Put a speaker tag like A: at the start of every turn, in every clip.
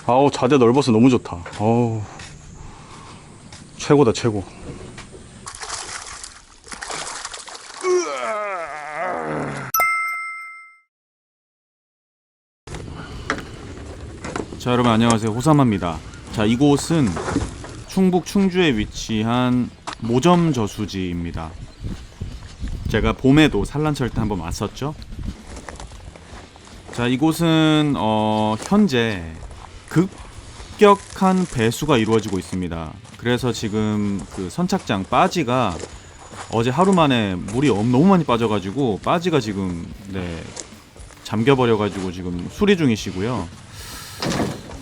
A: 아우, 자대 넓어서 너무 좋다. 어우, 최고다, 최고. 자, 여러분 안녕하세요. 호사마입니다. 자, 이곳은 충북 충주에 위치한 모점 저수지입니다. 제가 봄에도 산란철 때 한번 왔었죠. 자, 이곳은 현재 급격한 배수가 이루어지고 있습니다. 그래서 지금 그 선착장 빠지가 어제 하루 만에 물이 너무 많이 빠져가지고 빠지가 지금 잠겨버려가지고 지금 수리 중이시고요.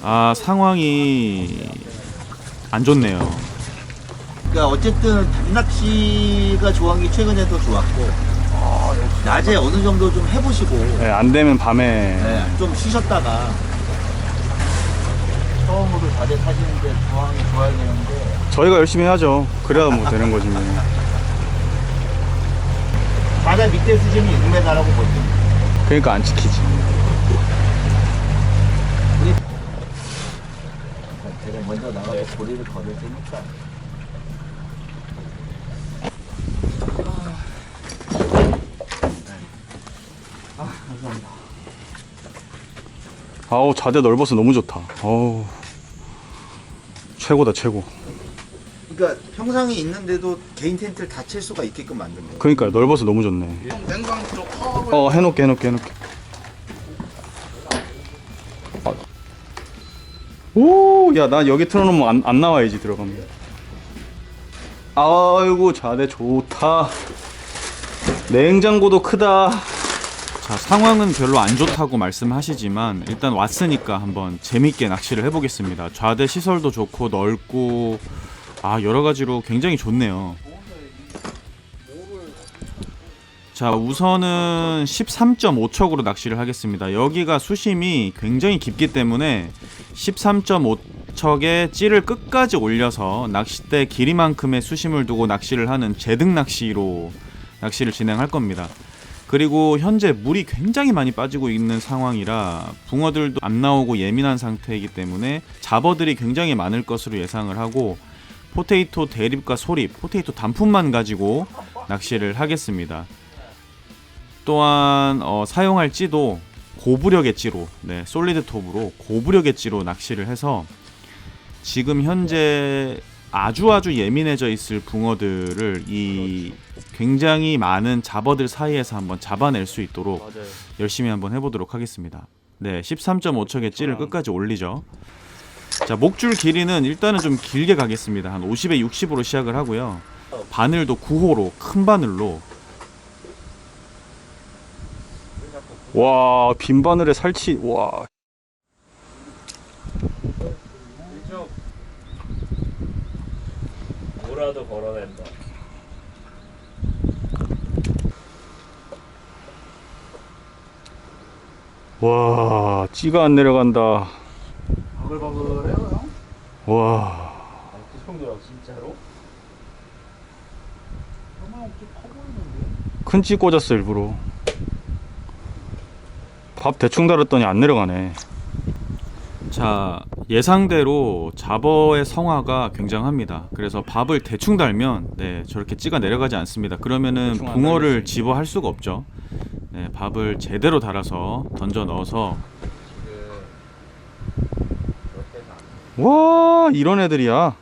A: 아, 상황이 안 좋네요.
B: 그러니까 어쨌든 밤낚시가 좋아한 게 최근에 더 좋았고 낮에 어느 정도 좀 해보시고
A: 네, 안 되면 밤에
B: 좀 쉬셨다가 처음으로 자대 타시는데 상황이 좋아야 되는데
A: 저희가 열심히 해야죠. 그래야 뭐 되는 거지 뭐.
B: 자대 밑에 수심이 6m라고 보시면
A: 그러니까 안 지키지.
B: 제가 먼저 나가서 고리를 걸을 테니까 감사합니다.
A: 아우, 자대 넓어서 너무 좋다. 어우, 최고다, 최고.
B: 그러니까 평상이 있는데도 개인 텐트를 다 칠 수가 있게끔 만든 거예요.
A: 그러니까 넓어서 너무 좋네.
C: 냉방 쪽
A: 해놓게. 오, 야, 나 여기 틀어놓으면 안 나와야지, 들어가면. 아이고, 자대 좋다. 냉장고도 크다. 자, 상황은 별로 안 좋다고 말씀하시지만 일단 왔으니까 한번 재밌게 낚시를 해보겠습니다. 좌대 시설도 좋고 넓고 여러가지로 굉장히 좋네요. 자, 우선은 13.5척으로 낚시를 하겠습니다. 여기가 수심이 굉장히 깊기 때문에 13.5척의 찌를 끝까지 올려서 낚싯대 길이만큼의 수심을 두고 낚시를 하는 제등 낚시로 낚시를 진행할 겁니다. 그리고 현재 물이 굉장히 많이 빠지고 있는 상황이라 붕어들도 안 나오고 예민한 상태이기 때문에 잡어들이 굉장히 많을 것으로 예상을 하고 포테이토 대립과 소립, 포테이토 단품만 가지고 낚시를 하겠습니다. 또한 사용할 찌도 고부력의 찌로, 솔리드 톱으로 고부력의 찌로 낚시를 해서 지금 현재 아주 예민해져 있을 붕어들을 이 굉장히 많은 잡어들 사이에서 한번 잡아낼 수 있도록 열심히 한번 해보도록 하겠습니다. 13.5척의 찌를 끝까지 올리죠. 자, 목줄 길이는 일단은 좀 길게 가겠습니다. 한 50에 60으로 시작을 하고요. 바늘도 9호로 큰 바늘로. 와, 빈 바늘에 살치. 와.
C: 뭐라도 걸어낸다.
A: 와, 찌가 안 내려간다.
B: 바글바글해요.
A: 와.
B: 그 정도야 진짜로?
A: 큰 찌 꽂았어 일부러. 밥 대충 달았더니 안 내려가네. 자, 예상대로 잡어의 성화가 굉장합니다. 그래서 밥을 대충 달면 저렇게 찌가 내려가지 않습니다. 그러면은 붕어를 집어할 수가 없죠. 밥을 제대로 달아서 던져 넣어서. 와, 이런 애들이야.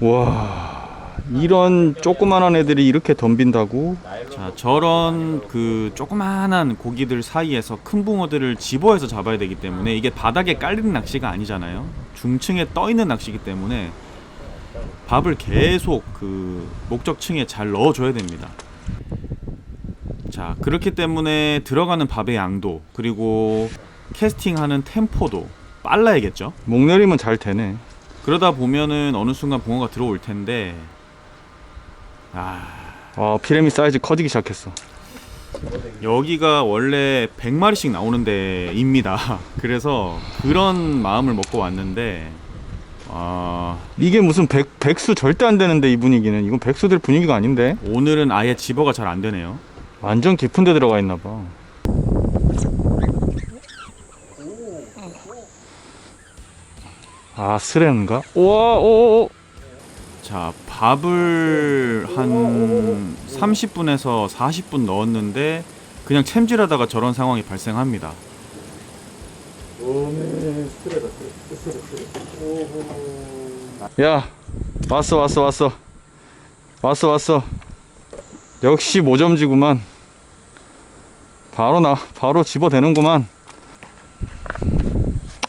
A: 와, 이런 조그만한 애들이 이렇게 덤빈다고? 자, 저런 그 조그만한 고기들 사이에서 큰 붕어들을 집어해서 잡아야 되기 때문에 이게 바닥에 깔리는 낚시가 아니잖아요. 중층에 떠 있는 낚시이기 때문에 밥을 계속 그 목적층에 잘 넣어줘야 됩니다. 자, 그렇기 때문에 들어가는 밥의 양도 그리고 캐스팅하는 템포도 빨라야겠죠. 목 내리면 잘 되네. 그러다 보면은 어느 순간 붕어가 들어올 텐데 피레미 사이즈 커지기 시작했어. 여기가 원래 100마리씩 나오는 데입니다. 그래서 그런 마음을 먹고 왔는데 이게 무슨 백수 절대 안 되는데 이 분위기는. 이건 백수 될 분위기가 아닌데. 오늘은 아예 집어가 잘 안 되네요. 완전 깊은 데 들어가 있나 봐.
D: 아, 스레인가? 우와, 오오오.
A: 자, 밥을 한 30분에서 40분 넣었는데 그냥 챔질하다가 저런 상황이 발생합니다.
D: 야, 왔어. 역시 모점지구만. 바로 집어대는구만.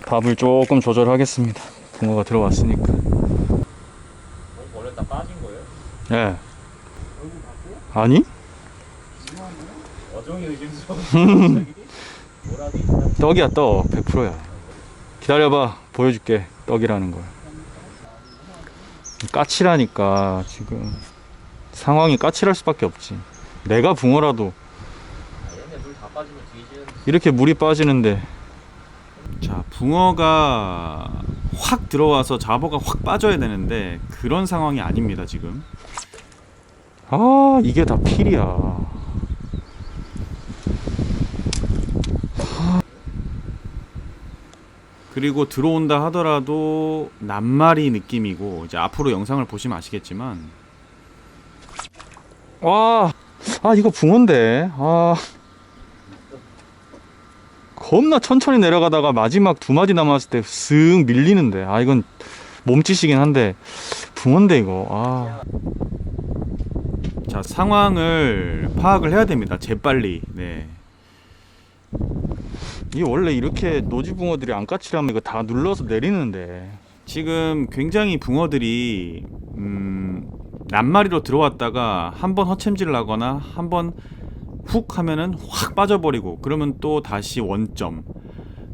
D: 밥을 조금 조절하겠습니다. 붕어가 들어왔으니까.
C: 원래 다 빠진 거예요?
D: 예. 아니?
C: 어종이 의심스러운 뭐라도 있나?
D: 떡이야, 떡. 100%야. 기다려봐. 보여줄게. 떡이라는 걸. 까칠하니까 지금 상황이 까칠할 수밖에 없지. 내가 붕어라도
C: 얘네 물 다 빠지면 뒤지는.
D: 이렇게 물이 빠지는데.
A: 자, 붕어가 확 들어와서 잡어가 확 빠져야 되는데 그런 상황이 아닙니다, 지금.
D: 아, 이게 다 필이야.
A: 그리고 들어온다 하더라도 낱마리 느낌이고, 이제 앞으로 영상을 보시면 아시겠지만
D: 와, 이거 붕어인데. 겁나 천천히 내려가다가 마지막 두 마디 남았을 때 쓱 밀리는데. 이건 몸짓이긴 한데 붕어인데 이거.
A: 자, 상황을 파악을 해야 됩니다. 재빨리. 네.
D: 이게 원래 이렇게 노지붕어들이 안 까칠하면 이거 다 눌러서 내리는데.
A: 지금 굉장히 붕어들이 낱마리로 들어왔다가 한번 허챔질을 하거나 한번 훅 하면은 확 빠져버리고, 그러면 또 다시 원점,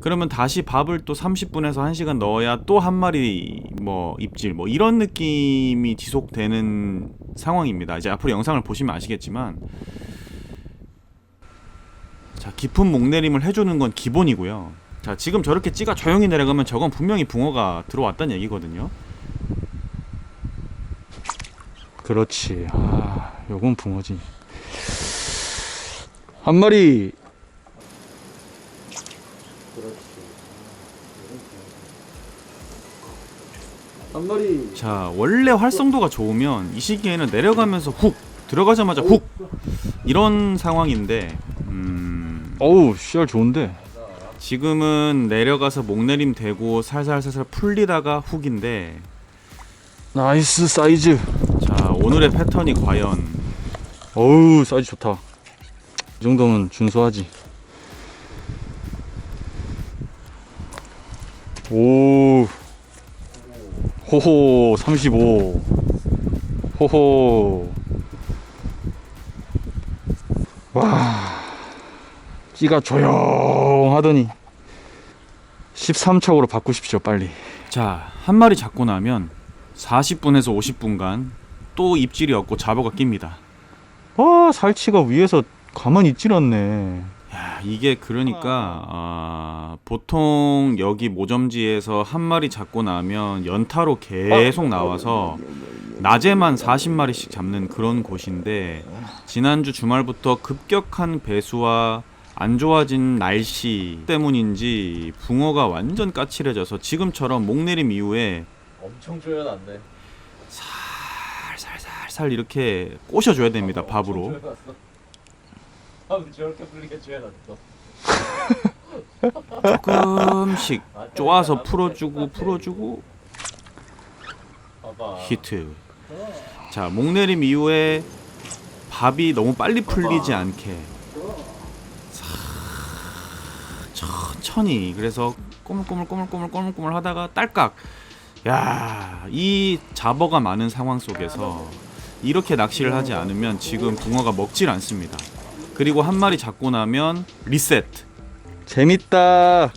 A: 그러면 다시 밥을 또 30분에서 1시간 넣어야 또 한 마리 뭐 입질, 뭐 이런 느낌이 지속되는 상황입니다. 이제 앞으로 영상을 보시면 아시겠지만, 자, 깊은 목내림을 해주는 건 기본이고요. 자, 지금 저렇게 찌가 조용히 내려가면 저건 분명히 붕어가 들어왔다는 얘기거든요.
D: 그렇지. 요건 붕어지. 한 마리. 한 마리.
A: 자, 원래 활성도가 좋으면 이 시기에는 내려가면서 훅, 들어가자마자 훅, 이런 상황인데
D: 어우, 씨알 좋은데.
A: 지금은 내려가서 목내림 되고 살살살살 풀리다가 훅인데,
D: 나이스 사이즈.
A: 자, 오늘의 패턴이 과연.
D: 어우, 사이즈 좋다. 이 정도면 준수하지. 오, 호호 35. 호호. 와, 찌가 조용하더니 13척으로 바꾸십시오, 빨리.
A: 자, 한 마리 잡고 나면 40분에서 50분간 또 입질이 없고 잡어가 낍니다.
D: 살치가 위에서 가만히 있질 않네.
A: 야, 이게 그러니까 보통 여기 모점지에서 한 마리 잡고 나면 연타로 계속 나와서 낮에만 40마리씩 잡는 그런 곳인데, 지난주 주말부터 급격한 배수와 안 좋아진 날씨 때문인지 붕어가 완전 까칠해져서 지금처럼 목내림 이후에
C: 엄청 조연한데.
A: 살살살살 이렇게 꼬셔줘야 됩니다, 밥으로.
C: 밥을 저렇게 불리게 조연했어.
A: 조금씩 쪼아서 풀어주고
C: 봐봐.
A: 히트. 자, 목내림 이후에 밥이 너무 빨리 풀리지 않게 천천히, 그래서 꼬물꼬물 하다가 딸깍. 야, 이 잡어가 많은 상황 속에서 이렇게 낚시를 하지 않으면 지금 붕어가 먹질 않습니다. 그리고 한 마리 잡고 나면 리셋.
D: 재밌다.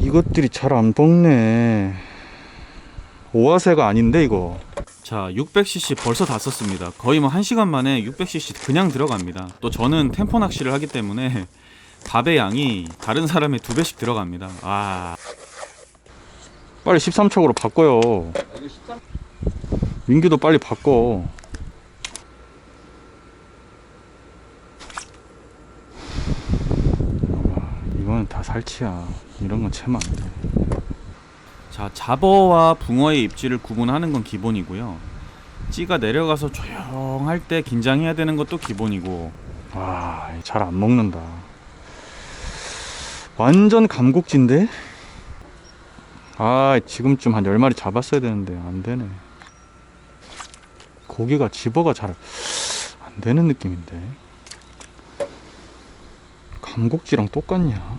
D: 이것들이 잘 안 먹네. 오화새가 아닌데 이거.
A: 자, 600cc 벌써 다 썼습니다. 거의 뭐 1시간 만에 600cc 그냥 들어갑니다. 또 저는 템포 낚시를 하기 때문에 밥의 양이 다른 사람의 2배씩 들어갑니다.
D: 빨리 13척으로 바꿔요. 민규도 빨리 바꿔. 이건 다 살치야. 이런 건 채면 안 돼.
A: 자, 잡어와 붕어의 입질을 구분하는 건 기본이고요. 찌가 내려가서 조용할 때 긴장해야 되는 것도 기본이고.
D: 와, 잘 안 먹는다. 완전 감곡진데? 아, 지금쯤 한 10마리 잡았어야 되는데 안 되네. 고기가 집어가 잘 안 되는 느낌인데. 감곡지랑 똑같냐?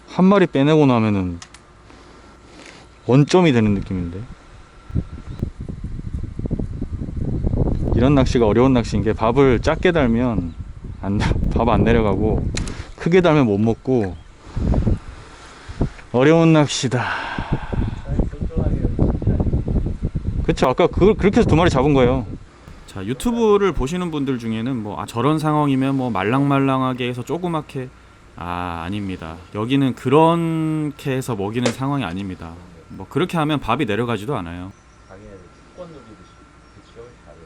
D: 한 마리 빼내고 나면은 원점이 되는 느낌인데. 이런 낚시가 어려운 낚시인 게 밥을 작게 달면 밥 안 내려가고 크게 달면 못 먹고 어려운 낚시다. 그쵸, 아까 그렇게 해서 2마리 잡은 거예요.
A: 자, 유튜브를 보시는 분들 중에는 뭐 저런 상황이면 뭐 말랑말랑하게 해서 조그맣게 아닙니다. 여기는 그렇게 해서 먹이는 상황이 아닙니다. 뭐 그렇게 하면 밥이 내려가지도 않아요.
C: 당연히 특권 누리듯이 그 지역을 가려.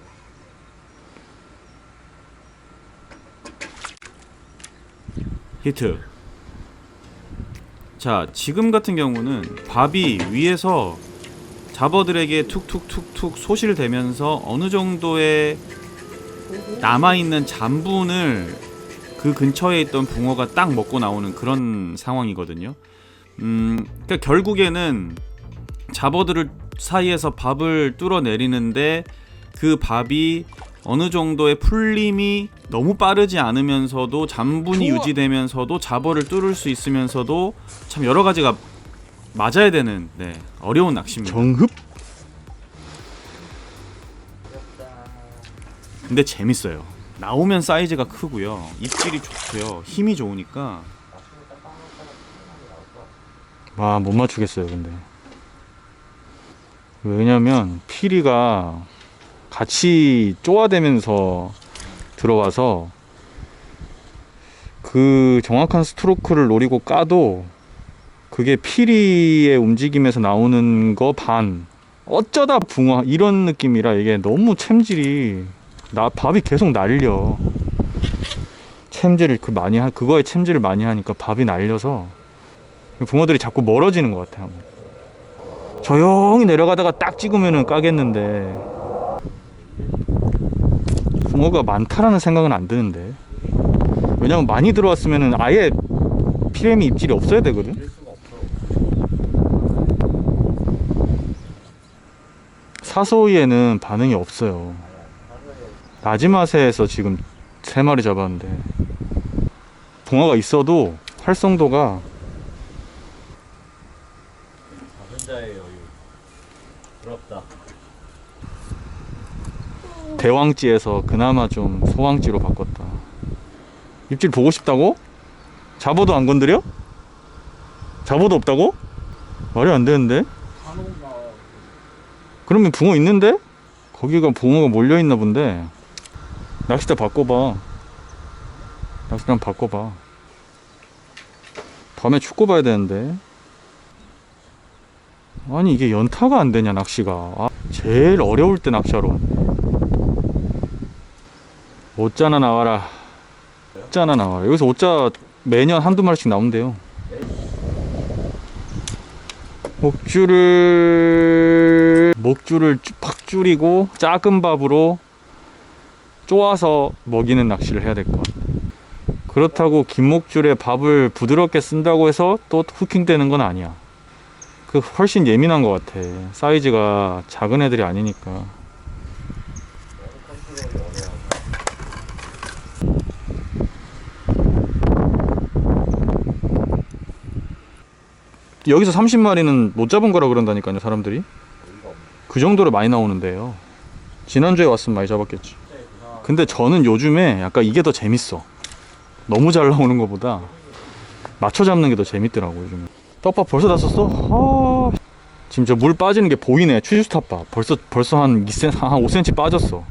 A: 히트. 자, 지금 같은 경우는 밥이 위에서 잡어들에게 툭툭툭툭 소실되면서 어느 정도의 남아있는 잔분을 그 근처에 있던 붕어가 딱 먹고 나오는 그런 상황이거든요. 그러니까 결국에는 잡어들 사이에서 밥을 뚫어내리는데 그 밥이 어느 정도의 풀림이 너무 빠르지 않으면서도 잔분이 유지되면서도 잡어를 뚫을 수 있으면서도 참 여러 가지가 맞아야 되는 어려운 낚시입니다.
D: 정흡?
A: 근데 재밌어요. 나오면 사이즈가 크고요, 입질이 좋고요, 힘이 좋으니까.
D: 와, 못 맞추겠어요 근데. 왜냐면 피리가 같이 쪼아대면서 들어와서 그 정확한 스트로크를 노리고 까도 그게 피리의 움직임에서 나오는 거 반, 어쩌다 붕어 이런 느낌이라 이게 너무 챔질이 밥이 계속 날려. 챔질을 그거에 챔질을 많이 하니까 밥이 날려서 붕어들이 자꾸 멀어지는 것 같아요. 조용히 내려가다가 딱 찍으면은 까겠는데 붕어가 많다라는 생각은 안 드는데. 왜냐면 많이 들어왔으면은 아예 피레미 입질이 없어야 되거든. 사소이에는 반응이 없어요. 나지마새에서 지금 3마리 잡았는데 붕어가 있어도 활성도가
C: 혼자의 여유. 부럽다.
D: 대왕찌에서 그나마 좀 소왕찌로 바꿨다. 입질 보고 싶다고? 잡어도 안 건드려? 잡어도 없다고? 말이 안 되는데? 그러면 붕어 있는데? 거기가 붕어가 몰려있나 본데. 낚싯대 바꿔봐. 낚싯대 한번 바꿔봐. 밤에 축구 봐야 되는데. 아니 이게 연타가 안 되냐 낚시가. 제일 어려울 때 낚시하러 왔네. 오짜나 나와라. 오짜나 나와라. 여기서 오짜 매년 한두 마리씩 나온대요. 목줄을 팍 줄이고 작은 밥으로 쪼아서 먹이는 낚시를 해야 될 것 같아. 그렇다고 긴 목줄에 밥을 부드럽게 쓴다고 해서 또 후킹 되는 건 아니야. 그 훨씬 예민한 것 같아. 사이즈가 작은 애들이 아니니까. 여기서 30마리는 못 잡은 거라 그런다니까요, 사람들이. 그 정도로 많이 나오는데요. 지난주에 왔으면 많이 잡았겠지. 근데 저는 요즘에 약간 이게 더 재밌어. 너무 잘 나오는 것보다 맞춰 잡는 게 더 재밌더라고 요즘에. 떡밥 벌써 다 썼어? 지금 저 물 빠지는 게 보이네. 추주스탑밥 벌써 한 5cm 빠졌어.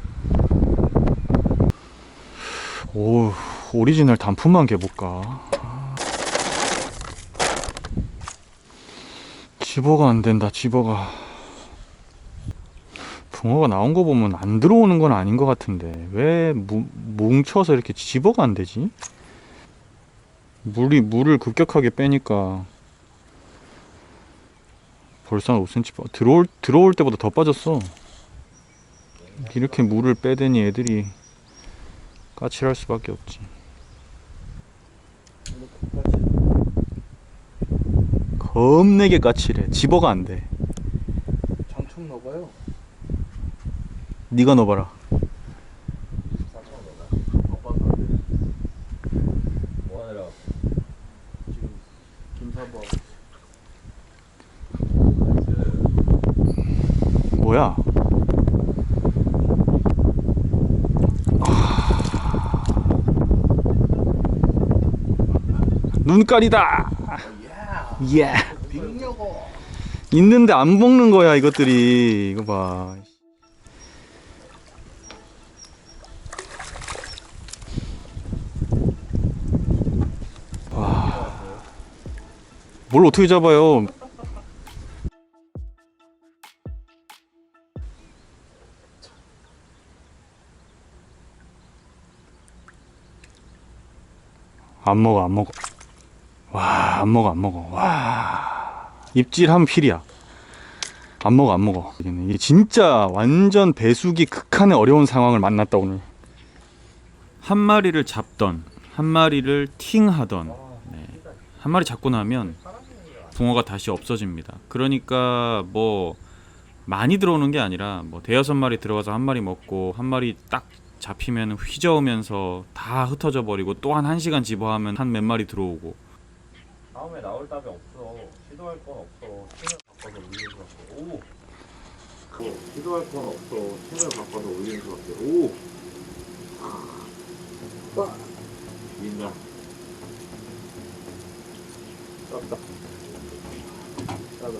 D: 오, 오리지널 단품만 개볼까? 집어가 안 된다. 집어가. 붕어가 나온 거 보면 안 들어오는 건 아닌 것 같은데 왜 뭉쳐서 이렇게 집어가 안 되지? 물을 급격하게 빼니까 벌써 한 5cm 들어올 때보다 더 빠졌어. 이렇게 물을 빼대니 애들이 까칠할 수밖에 없지. 겁내게 까칠해. 집어가 안 돼.
E: 장충 넣어봐요.
D: 네가 넣어봐라.
C: 뭐 하느라
E: 지금 김사부
D: 뭐야? 눈깔이다. 예.
E: 빅려고.
D: 있는데 안 먹는 거야 이것들이. 이거 봐. 와. 뭘 어떻게 잡아요? 안 먹어, 안 먹어. 와, 안 먹어, 안 먹어. 와, 입질하면 필이야. 안 먹어, 안 먹어. 이게 진짜 완전 배수기 극한의 어려운 상황을 만났다 오늘.
A: 한 마리를 잡던 한 마리를 팅하던 네. 한 마리 잡고 나면 붕어가 다시 없어집니다. 그러니까 뭐 많이 들어오는 게 아니라 뭐 대여섯 마리 들어가서 한 마리 먹고 한 마리 딱 잡히면 휘저으면서 다 흩어져 버리고 또 한 1시간 집어하면 한 몇 마리 들어오고.
C: 다음에 나올 답이 없어. 시도할 건 없어. 팀을 바꿔서 올리는 수밖에. 오. 시도할 건 없어. 팀을 바꿔서 올리는 수밖에. 오. 민다.
E: 쌌다. 싸다.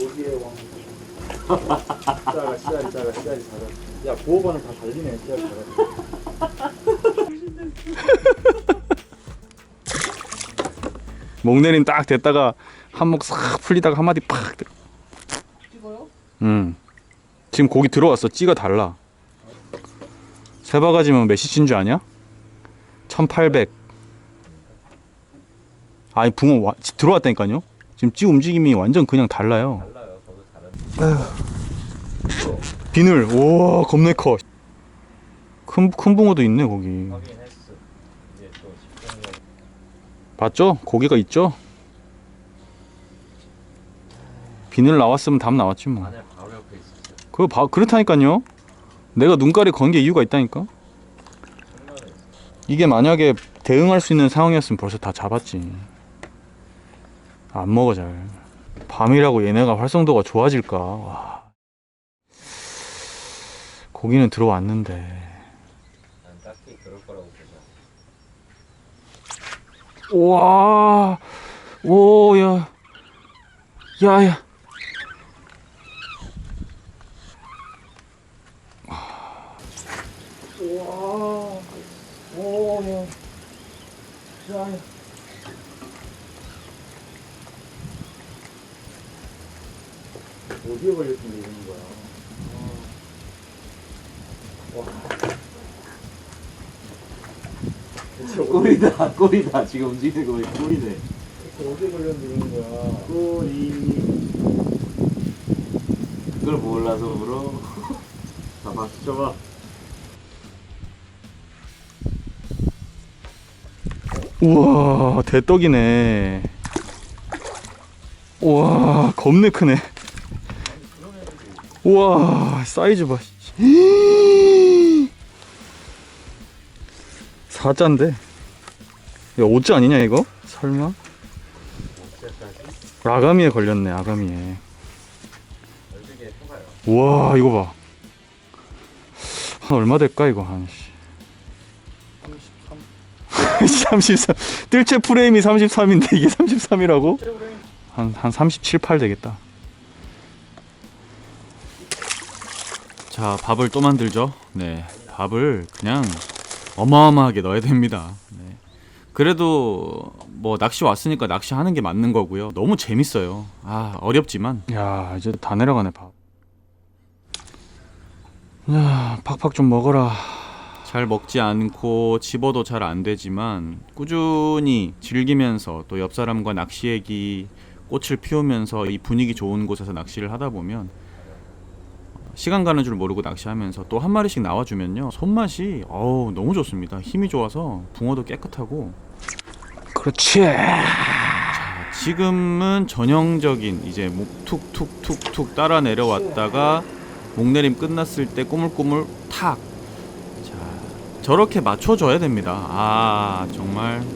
E: 오기의 왕. 씨알이 작아. 야, 보호반은 다 달리네. 씨알이 작아.
D: 목내림 딱 됐다가 한몫 싹 풀리다가 한 마디 팍.
E: 찍어요?
D: 응. 지금 고기 들어왔어. 찌가 달라. 세 바가지면 몇 cm인 줄 아냐? 1800. 아니 붕어 들어왔다니까요. 지금 찌 움직임이 완전 그냥 달라요.
C: 달라요. 저도 다른.
D: 비늘. 우와 겁내 커. 큰 붕어도 있네 거기.
C: 확인했어. 이제 또 집중력.
D: 봤죠? 고기가 있죠? 비늘 나왔으면 답 나왔지 뭐.
C: 안에 바로 옆에 있었어요.
D: 그거 그렇다니까요. 내가 눈깔이 건 게 이유가 있다니까.
C: 정면에 있어.
D: 이게 만약에 대응할 수 있는 상황이었으면 벌써 다 잡았지. 안 먹어 잘. 밤이라고 얘네가 활성도가 좋아질까? 와. 고기는 들어왔는데.
C: 난 딱히 그럴 거라고 보자.
D: 와, 오, 야, 야.
E: 우와. 오, 야. 야. 어디에 걸렸으면 이러는 거야. 와. 대체
B: 꼬리다. 지금 움직이는 거 보니까 꼬리네.
E: 어디에 걸렸는데 이러는 거야.
B: 꼬리. 그걸 몰라서 물어. 잡아.
D: 우와, 대떡이네. 우와, 겁내 크네. 우와, 사이즈 봐. 사자인데. 야, 오자 아니냐 이거? 설마? 아가미에 걸렸네, 아가미에.
C: 열두개 해봐요.
D: 우와, 이거 봐. 한 얼마 될까 이거 한 33. 뜰채 프레임이 33인데 이게 33이라고? 한 37, 8 되겠다.
A: 자, 밥을 또 만들죠. 네, 밥을 그냥 어마어마하게 넣어야 됩니다. 네. 그래도 뭐 낚시 왔으니까 낚시하는 게 맞는 거고요. 너무 재밌어요. 어렵지만.
D: 야, 이제 다 내려가네 밥. 야, 팍팍 좀 먹어라.
A: 잘 먹지 않고 집어도 잘 안 되지만 꾸준히 즐기면서 또 옆 사람과 낚시 얘기 꽃을 피우면서 이 분위기 좋은 곳에서 낚시를 하다 보면 시간 가는 줄 모르고 낚시하면서 또 한 마리씩 나와주면요 손맛이 너무 좋습니다. 힘이 좋아서 붕어도 깨끗하고.
D: 그렇지.
A: 지금은 전형적인 이제 목 툭툭툭툭 따라 내려왔다가 목내림 끝났을 때 꼬물꼬물 탁. 자, 저렇게 맞춰줘야 됩니다. 정말.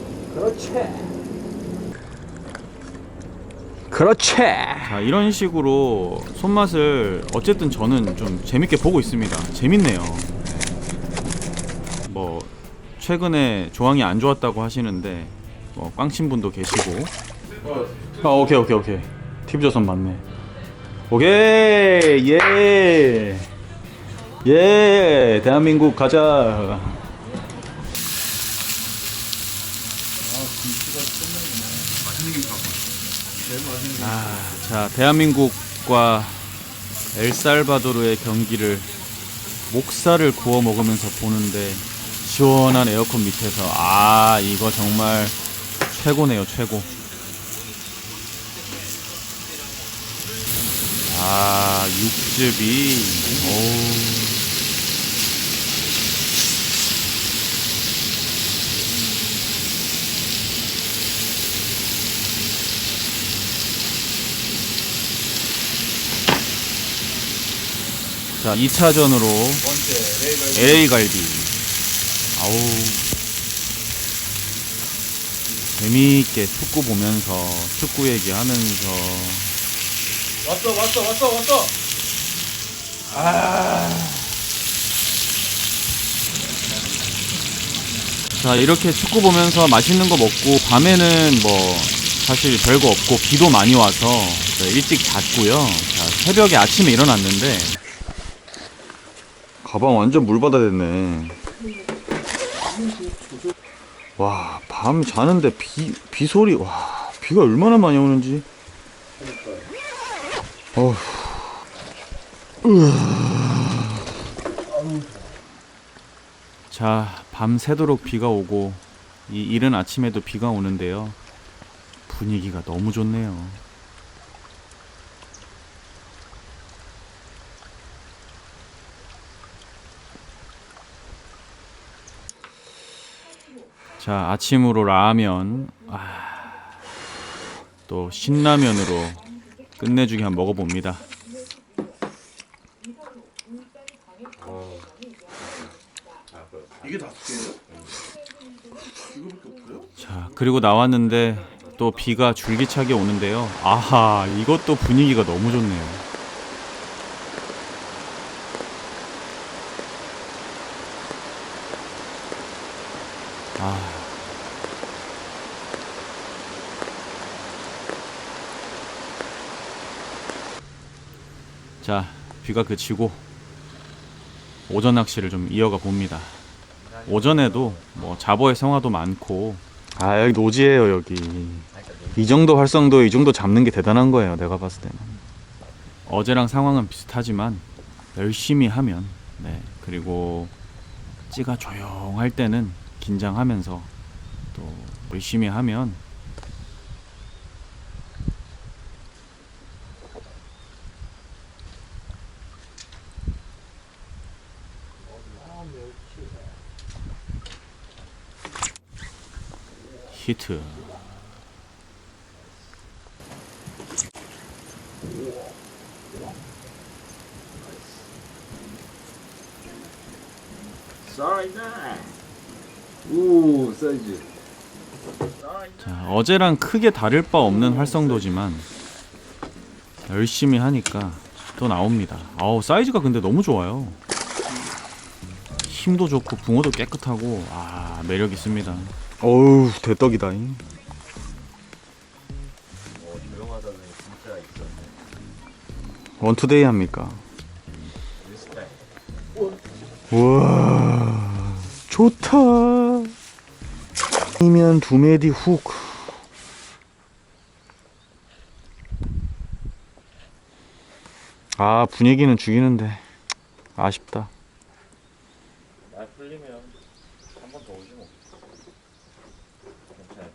D: 그렇지.
A: 자, 이런 식으로 손맛을 어쨌든 저는 좀 재밌게 보고 있습니다. 재밌네요. 네. 뭐 최근에 조항이 안 좋았다고 하시는데 뭐 꽝친 분도 계시고.
D: 오케이. TV조선 맞네. 오케이. 예. 대한민국 가자.
A: 자, 대한민국과 엘살바도르의 경기를 목살을 구워 먹으면서 보는데 시원한 에어컨 밑에서 이거 정말 최고네요, 최고. 육즙이 자, 2차전으로 LA 갈비. 재미있게 축구 보면서 축구 얘기하면서
C: 왔어.
A: 자, 이렇게 축구 보면서 맛있는 거 먹고 밤에는 뭐 사실 별거 없고 비도 많이 와서 일찍 잤고요. 자, 새벽에 아침에 일어났는데
D: 가방 완전 물바다 됐네. 와, 밤 자는데 비 소리. 와, 비가 얼마나 많이 오는지.
A: 자, 밤새도록 비가 오고 이 이른 아침에도 비가 오는데요. 분위기가 너무 좋네요. 자, 아침으로 라면, 또 신라면으로 끝내주게 한번 먹어봅니다. 자, 그리고 나왔는데 또 비가 줄기차게 오는데요. 이것도 분위기가 너무 좋네요. 자, 비가 그치고 오전 낚시를 좀 이어가 봅니다. 오전에도 뭐 자보의 성화도 많고.
D: 여기 노지예요, 여기. 이 정도 활성도, 이 정도 잡는 게 대단한 거예요, 내가 봤을 때는.
A: 어제랑 상황은 비슷하지만 열심히 하면, 그리고 찌가 조용할 때는 긴장하면서 또 열심히 하면 히트.
B: 사이즈.
A: 자, 어제랑 크게 다를 바 없는 활성도지만 열심히 하니까 또 나옵니다. 사이즈가 근데 너무 좋아요. 힘도 좋고 붕어도 깨끗하고 매력 있습니다.
D: 어우, 대떡이다.
C: 조용하다는 진짜 있었네.
D: 원투데이 합니까? 우와, 좋다. 이면 두메디 훅. 분위기는 죽이는데 아쉽다.
C: 날 풀리면 오지 뭐. 괜찮아.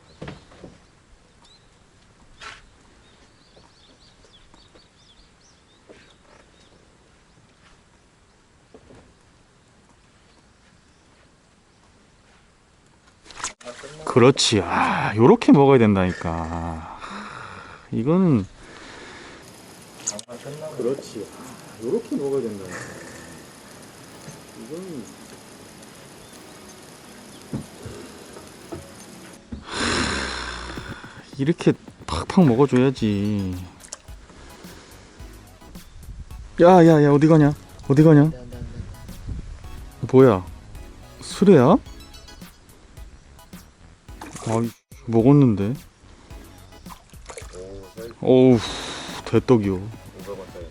D: 그렇지. 아, 요렇게 먹어야 된다니까. 이거는
C: 장난 끝나고.
E: 그렇지. 요렇게 먹어야 된다. 이건
D: 이렇게 팍팍 먹어줘야지. 야야야, 어디 가냐? 어디 가냐? 뭐야? 수레야? 아이, 먹었는데.
C: 오, 사이즈
D: 어우, 대떡이요.
C: 500원짜리.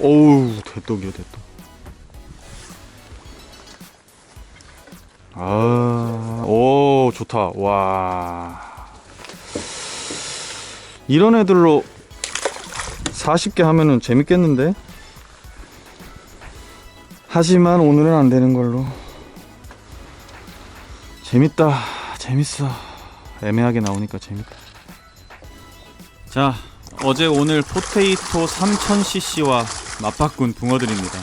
D: 어우, 대떡이요, 대떡. 아, 오, 좋다. 와. 이런 애들로 40개 하면은 재밌겠는데? 하지만 오늘은 안 되는 걸로. 재밌다. 재밌어. 애매하게 나오니까 재밌다.
A: 자, 어제 오늘 포테이토 3000cc와 맞바꾼 붕어들입니다.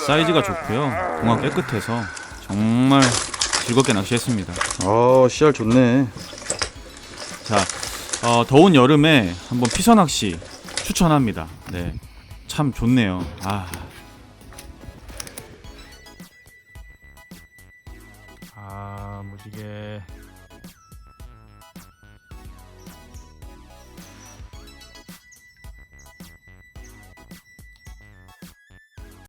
A: 사이즈가 좋고요, 붕어 깨끗해서 정말 즐겁게 낚시했습니다.
D: 씨알 좋네.
A: 자, 더운 여름에 한번 피서 낚시 추천합니다. 네, 참 좋네요. 아,